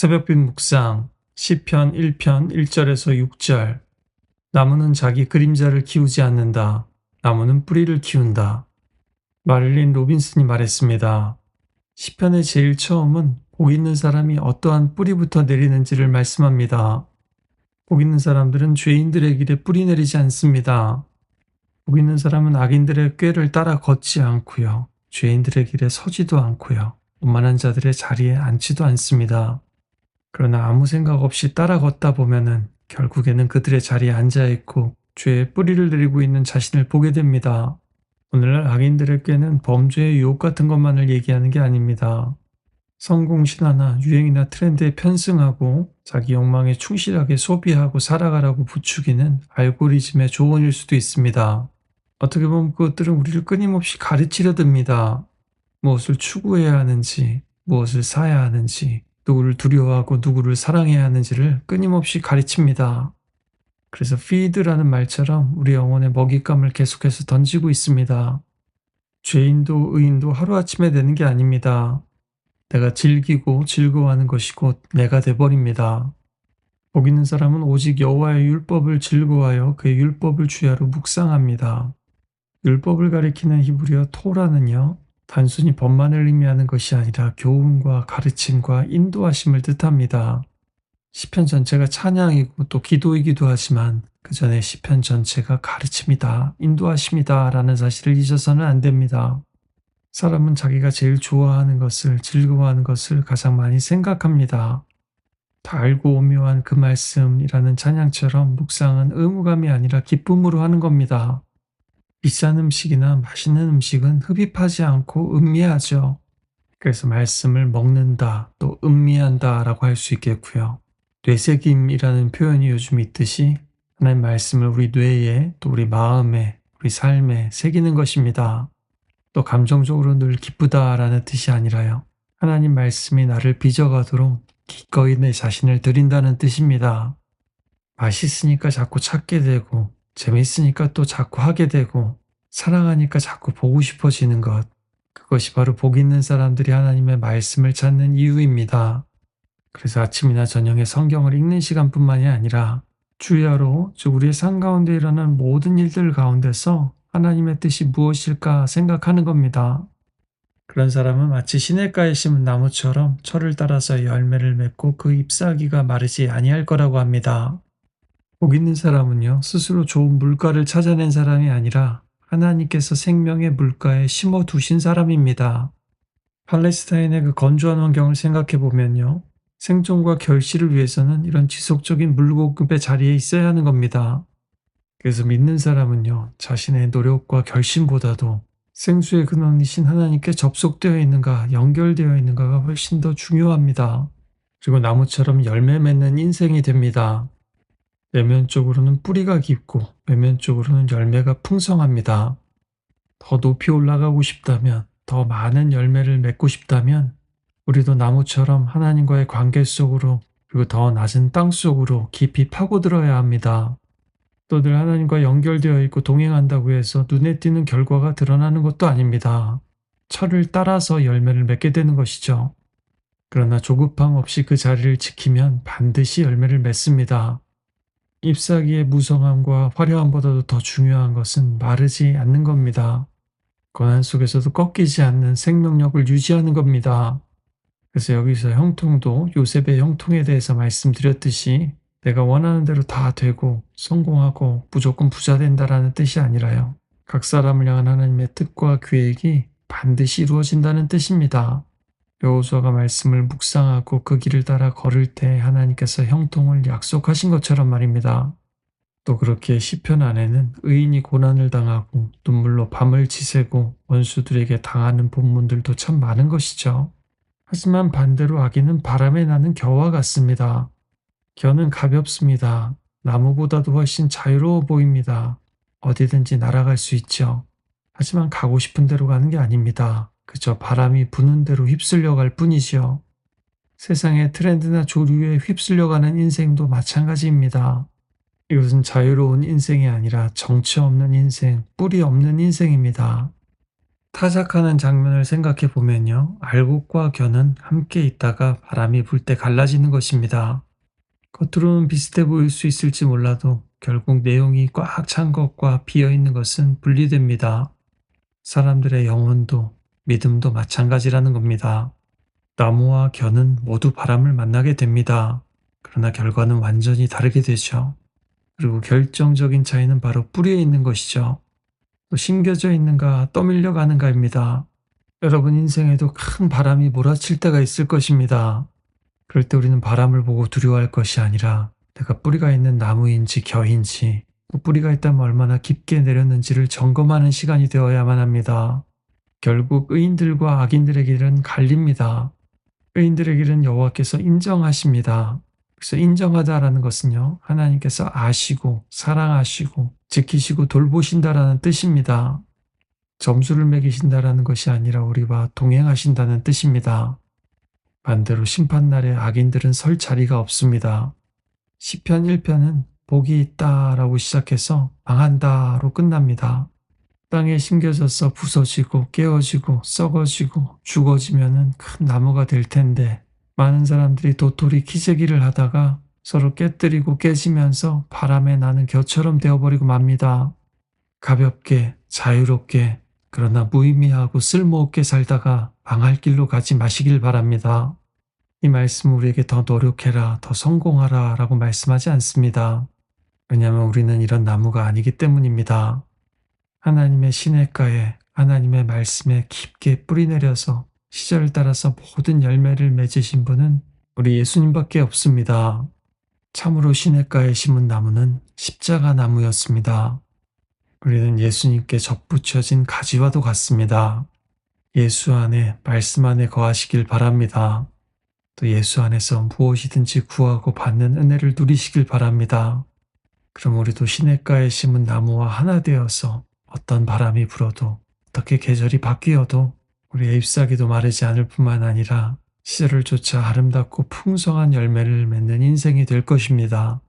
새벽빛 묵상 시편 1편 1절에서 6절. 나무는 자기 그림자를 키우지 않는다. 나무는 뿌리를 키운다. 마릴린 로빈슨이 말했습니다. 시편의 제일 처음은 복 있는 사람이 어떠한 뿌리부터 내리는지를 말씀합니다. 복 있는 사람들은 죄인들의 길에 뿌리 내리지 않습니다. 복 있는 사람은 악인들의 꾀를 따라 걷지 않고요. 죄인들의 길에 서지도 않고요. 오만한 자들의 자리에 앉지도 않습니다. 그러나 아무 생각 없이 따라 걷다 보면은 결국에는 그들의 자리에 앉아 있고 죄의 뿌리를 내리고 있는 자신을 보게 됩니다. 오늘날 악인들의 꾀는 범죄의 유혹 같은 것만을 얘기하는 게 아닙니다. 성공 신화나 유행이나 트렌드에 편승하고 자기 욕망에 충실하게 소비하고 살아가라고 부추기는 알고리즘의 조언일 수도 있습니다. 어떻게 보면 그것들은 우리를 끊임없이 가르치려 듭니다. 무엇을 추구해야 하는지, 무엇을 사야 하는지, 누구를 두려워하고 누구를 사랑해야 하는지를 끊임없이 가르칩니다. 그래서 feed라는 말처럼 우리 영혼의 먹잇감을 계속해서 던지고 있습니다. 죄인도 의인도 하루아침에 되는 게 아닙니다. 내가 즐기고 즐거워하는 것이 곧 내가 돼버립니다. 복 있는 사람은 오직 여호와의 율법을 즐거워하여 그의 율법을 주야로 묵상합니다. 율법을 가리키는 히브리어 토라는요, 단순히 법만을 의미하는 것이 아니라 교훈과 가르침과 인도하심을 뜻합니다. 시편 전체가 찬양이고 또 기도이기도 하지만 그 전에 시편 전체가 가르침이다, 인도하심이다 라는 사실을 잊어서는 안 됩니다. 사람은 자기가 제일 좋아하는 것을, 즐거워하는 것을 가장 많이 생각합니다. 다 알고 오묘한 그 말씀이라는 찬양처럼 묵상은 의무감이 아니라 기쁨으로 하는 겁니다. 비싼 음식이나 맛있는 음식은 흡입하지 않고 음미하죠. 그래서 말씀을 먹는다, 또 음미한다 라고 할 수 있겠고요. 뇌새김이라는 표현이 요즘 있듯이 하나님 말씀을 우리 뇌에, 또 우리 마음에, 우리 삶에 새기는 것입니다. 또 감정적으로 늘 기쁘다라는 뜻이 아니라요. 하나님 말씀이 나를 빚어가도록 기꺼이 내 자신을 드린다는 뜻입니다. 맛있으니까 자꾸 찾게 되고, 재밌으니까 또 자꾸 하게 되고, 사랑하니까 자꾸 보고 싶어지는 것. 그것이 바로 복 있는 사람들이 하나님의 말씀을 찾는 이유입니다. 그래서 아침이나 저녁에 성경을 읽는 시간뿐만이 아니라 주야로, 즉 우리의 삶 가운데 일어나는 모든 일들 가운데서 하나님의 뜻이 무엇일까 생각하는 겁니다. 그런 사람은 마치 시냇가에 심은 나무처럼 철을 따라서 열매를 맺고 그 잎사귀가 마르지 아니할 거라고 합니다. 복 있는 사람은요, 스스로 좋은 물가를 찾아낸 사람이 아니라 하나님께서 생명의 물가에 심어 두신 사람입니다. 팔레스타인의 그 건조한 환경을 생각해 보면요, 생존과 결실을 위해서는 이런 지속적인 물 공급의 자리에 있어야 하는 겁니다. 그래서 믿는 사람은요, 자신의 노력과 결심보다도 생수의 근원이신 하나님께 접속되어 있는가, 연결되어 있는가가 훨씬 더 중요합니다. 그리고 나무처럼 열매 맺는 인생이 됩니다. 내면적으로는 뿌리가 깊고 외면적으로는 열매가 풍성합니다. 더 높이 올라가고 싶다면, 더 많은 열매를 맺고 싶다면 우리도 나무처럼 하나님과의 관계 속으로, 그리고 더 낮은 땅 속으로 깊이 파고들어야 합니다. 또 늘 하나님과 연결되어 있고 동행한다고 해서 눈에 띄는 결과가 드러나는 것도 아닙니다. 철을 따라서 열매를 맺게 되는 것이죠. 그러나 조급함 없이 그 자리를 지키면 반드시 열매를 맺습니다. 잎사귀의 무성함과 화려함보다도 더 중요한 것은 마르지 않는 겁니다. 고난 속에서도 꺾이지 않는 생명력을 유지하는 겁니다. 그래서 여기서 형통도 요셉의 형통에 대해서 말씀드렸듯이 내가 원하는 대로 다 되고 성공하고 무조건 부자 된다라는 뜻이 아니라요, 각 사람을 향한 하나님의 뜻과 계획이 반드시 이루어진다는 뜻입니다. 여호수아가 말씀을 묵상하고 그 길을 따라 걸을 때 하나님께서 형통을 약속하신 것처럼 말입니다. 또 그렇게 시편 안에는 의인이 고난을 당하고 눈물로 밤을 지새고 원수들에게 당하는 본문들도 참 많은 것이죠. 하지만 반대로 악인은 바람에 나는 겨와 같습니다. 겨는 가볍습니다. 나무보다도 훨씬 자유로워 보입니다. 어디든지 날아갈 수 있죠. 하지만 가고 싶은 대로 가는 게 아닙니다. 그저 바람이 부는 대로 휩쓸려 갈 뿐이지요. 세상의 트렌드나 조류에 휩쓸려가는 인생도 마찬가지입니다. 이것은 자유로운 인생이 아니라 정처 없는 인생, 뿌리 없는 인생입니다. 타작하는 장면을 생각해 보면요. 알곡과 겨는 함께 있다가 바람이 불 때 갈라지는 것입니다. 겉으로는 비슷해 보일 수 있을지 몰라도 결국 내용이 꽉 찬 것과 비어 있는 것은 분리됩니다. 사람들의 영혼도 믿음도 마찬가지라는 겁니다. 나무와 겨는 모두 바람을 만나게 됩니다. 그러나 결과는 완전히 다르게 되죠. 그리고 결정적인 차이는 바로 뿌리에 있는 것이죠. 또 심겨져 있는가 떠밀려 가는가입니다. 여러분 인생에도 큰 바람이 몰아칠 때가 있을 것입니다. 그럴 때 우리는 바람을 보고 두려워할 것이 아니라 내가 뿌리가 있는 나무인지 겨인지 또 뿌리가 있다면 얼마나 깊게 내렸는지를 점검하는 시간이 되어야만 합니다. 결국 의인들과 악인들의 길은 갈립니다. 의인들의 길은 여호와께서 인정하십니다. 그래서 인정하다라는 것은요, 하나님께서 아시고 사랑하시고 지키시고 돌보신다라는 뜻입니다. 점수를 매기신다라는 것이 아니라 우리와 동행하신다는 뜻입니다. 반대로 심판날에 악인들은 설 자리가 없습니다. 시편 1편은 복이 있다라고 시작해서 망한다로 끝납니다. 땅에 심겨져서 부서지고 깨어지고 썩어지고 죽어지면은 큰 나무가 될 텐데 많은 사람들이 도토리 키재기를 하다가 서로 깨뜨리고 깨지면서 바람에 나는 겨처럼 되어버리고 맙니다. 가볍게 자유롭게 그러나 무의미하고 쓸모없게 살다가 망할 길로 가지 마시길 바랍니다. 이 말씀은 우리에게 더 노력해라, 더 성공하라 라고 말씀하지 않습니다. 왜냐하면 우리는 이런 나무가 아니기 때문입니다. 하나님의 시냇가에 하나님의 말씀에 깊게 뿌리내려서 시절을 따라서 모든 열매를 맺으신 분은 우리 예수님밖에 없습니다. 참으로 시냇가에 심은 나무는 십자가 나무였습니다. 우리는 예수님께 접붙여진 가지와도 같습니다. 예수 안에 말씀 안에 거하시길 바랍니다. 또 예수 안에서 무엇이든지 구하고 받는 은혜를 누리시길 바랍니다. 그럼 우리도 시냇가에 심은 나무와 하나 되어서 어떤 바람이 불어도 어떻게 계절이 바뀌어도 우리의 잎사귀도 마르지 않을 뿐만 아니라 시절을 쫓아 아름답고 풍성한 열매를 맺는 인생이 될 것입니다.